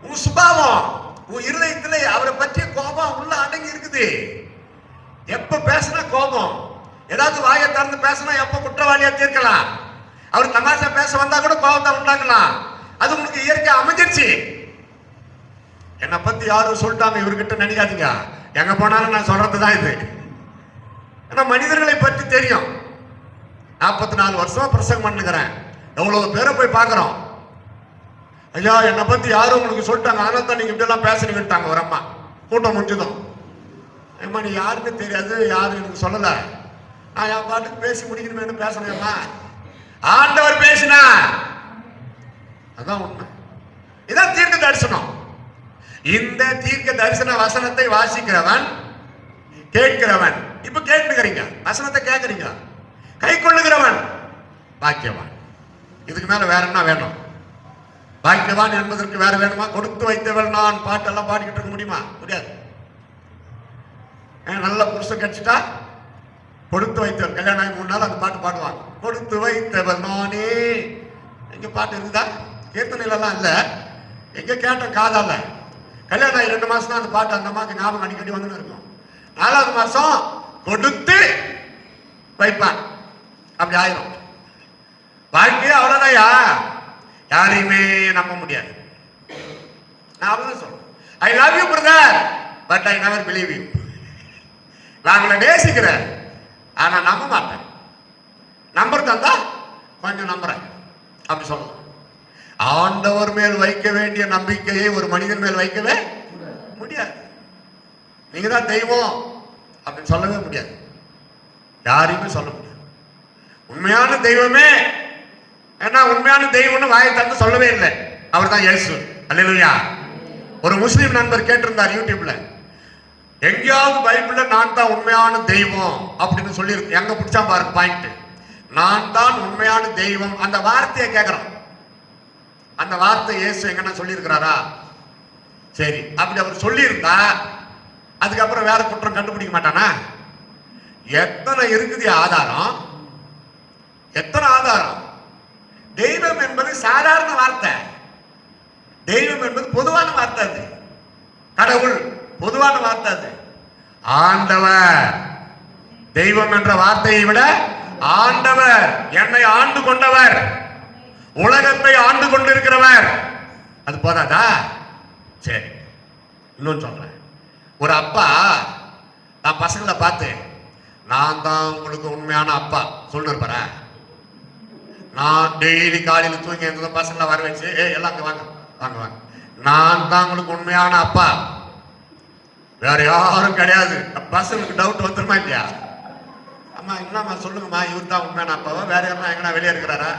உன் சுபாவம், உன் இருதயத்துல அவரை பற்றிய கோபம் உள்ள அடங்கி இருக்குது. எப்ப பேசினா கோபம், ஏதாவது வாயை திறந்து பேசினா எப்ப குற்றவாளியா தீர்க்கலாம். அவர் தமாஷா பேச வந்தா கூட கோபத்தை உண்டாக்கலாம். அது உங்களுக்கு இயற்கை அமைஞ்சிருச்சு. என்னை பத்தி யாரும் சொல்லிட்டாங்க இவர்கிட்ட நினைக்காதீங்க, எங்க போனாலும் நான் சொல்றதுதான் இது. ஏன்னா மனிதர்களை பற்றி தெரியும். 44 வருஷமா பிரசங்கம் பண்ணுகிறேன், எவ்வளவு பேரை போய் பார்க்கிறோம். ஐயா என்னை பத்தி யாரும் உங்களுக்கு சொல்லிட்டாங்க, அதனால தான் நீங்க இப்படி எல்லாம் பேசுறீங்கட்டாங்க. ஒரு அம்மா கூட்டம் முடிஞ்சதும், அம்மா நீ யாருன்னு தெரியாது, யாரும் எனக்கு சொல்லல, நான் என் பாட்டுக்கு பேசி முடிக்கணுமே பேசணும்மா. ஆண்டவர் பேசினா அதான் உண்மை. இதான் தீர்க்க தரிசனம். இந்த தீர்க்க தரிசன வசனத்தை வாசிக்கிறவன் கேட்கிறவன், இப்ப கேட்கிறீங்க வசனத்தை கேட்கிறீங்க, கை கொள்ளுகிறவன் பாக்கியவான். இதுக்கு மேல வேற என்ன வேணும்? பாக்கியவான் என்பதற்கு வேற வேணுமா? கொடுத்து வைத்தவள் நான் பாட்டெல்லாம் பாடிக்கிட்டு இருக்க முடியுமா? முடியாது. நல்ல புருஷன் கிடைச்சிட்டா கொடுத்து வைத்தவள், கல்யாணம் ஆகி 3 நாள் அந்த பாட்டு பாடுவான், கொடுத்து வைத்தவள் நானே. எங்க பாட்டு இருக்குதா? கீர்த்தனையில எல்லாம் இல்ல, எங்க கேட்ட காதால. கல்யாணம் ஆகி 2 மாசம் தான் அந்த பாட்டு அந்த அம்மாக்கு ஞாபகம் அடிக்கடி வந்து இருக்கும். 4வது மாசம் கொடுத்து வைப்பான், அப்படி ஆயிரும். வாழ்க்கையே அவ்வளவுதான்யா, யாரையுமே நம்ப முடியாது. நான் அவ்வளவுதான் சொல்றேன், I love you brother but I never believe you. நான் உங்களை நேசிக்கிறேன், ஆனா நம்ப மாட்டேன். நம்பர் தந்தா கொஞ்சம் நம்புறேன், அப்படி சொல்லலாம். ஆண்டவர் மேல் வைக்க வேண்டிய நம்பிக்கையை ஒரு மனிதன் மேல் வைக்கவே முடியாது. நீங்க தான் தெய்வம் அப்படின்னு சொல்லவே முடியாது, யாரையுமே சொல்ல முடியாது. உண்மையான தெய்வமே, ஏன்னா உண்மையான தெய்வம்னு வாயை தந்து சொல்லவே இல்லை, அவர் தான் இயேசு. அல்லேலூயா. ஒரு முஸ்லீம் நண்பர் கேட்டிருந்தார் யூடியூப்ல, எங்கேயாவது பைபிள்ல நான் தான் உண்மையான தெய்வம் அப்படின்னு சொல்லியிருக்கு, எங்க பிடிச்சா பாருங்க பாயிண்ட். நான் தான் உண்மையான தெய்வம், அந்த வார்த்தையை கேட்கிறோம். அந்த வார்த்தை இயேசு எங்கன்னா சொல்லியிருக்கிறாரா? சரி, அப்படி அவர் சொல்லியிருந்தா அதுக்கப்புறம் வேற குற்றம் கண்டுபிடிக்க மாட்டானா? எத்தனை இருக்குது ஆதாரம், எத்தனை ஆதாரம். தெய்வம் என்பது சாதாரண வார்த்தை, தெய்வம் என்பது பொதுவான வார்த்தை. அது கடவுள் பொதுவான வார்த்தை. அது ஆண்டவர், தெய்வம் என்ற வார்த்தையை விட ஆண்டவர், என்னை ஆண்டு கொண்டவர், உலகத்தை ஆண்டு கொண்டிருக்கிறவர், அது போதாதா? சரி, இன்னொன்னு சொல்றேன். ஒரு அப்பா நான் பசங்களை பார்த்து, நான் தான் உங்களுக்கு உண்மையான அப்பா சொல்லிருப்பார. நான் டெய்லி காலையில் தூங்கி இருந்த பசங்களை வர வச்சு, எல்லாம் அங்க வாங்க வாங்க வாங்க, நான் தான் உங்களுக்கு உண்மையான அப்பா, வேற யாரும் கிடையாது. பசங்களுக்கு டவுட் வந்துருமா இல்லையா? அம்மா என்னம்மா சொல்லுங்கம்மா, இவர் தான் உண்மையான அப்பாவா, வேற யாருன்னா எங்கன்னா வெளியே இருக்கிறாரா?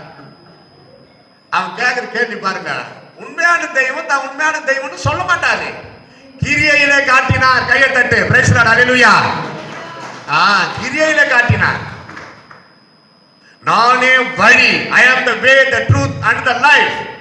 அவன் கேட்கிற கேள்வி பாருங்க. உண்மையான தெய்வம் தான் உண்மையான தெய்வம்னு சொல்ல மாட்டாரு. கிரியையிலே காட்டினார். கையை தட்டு. Praise the Lord. ஹalleluya. கிரியையிலே காட்டினார். நானே வழி. I am the way, the truth and the life.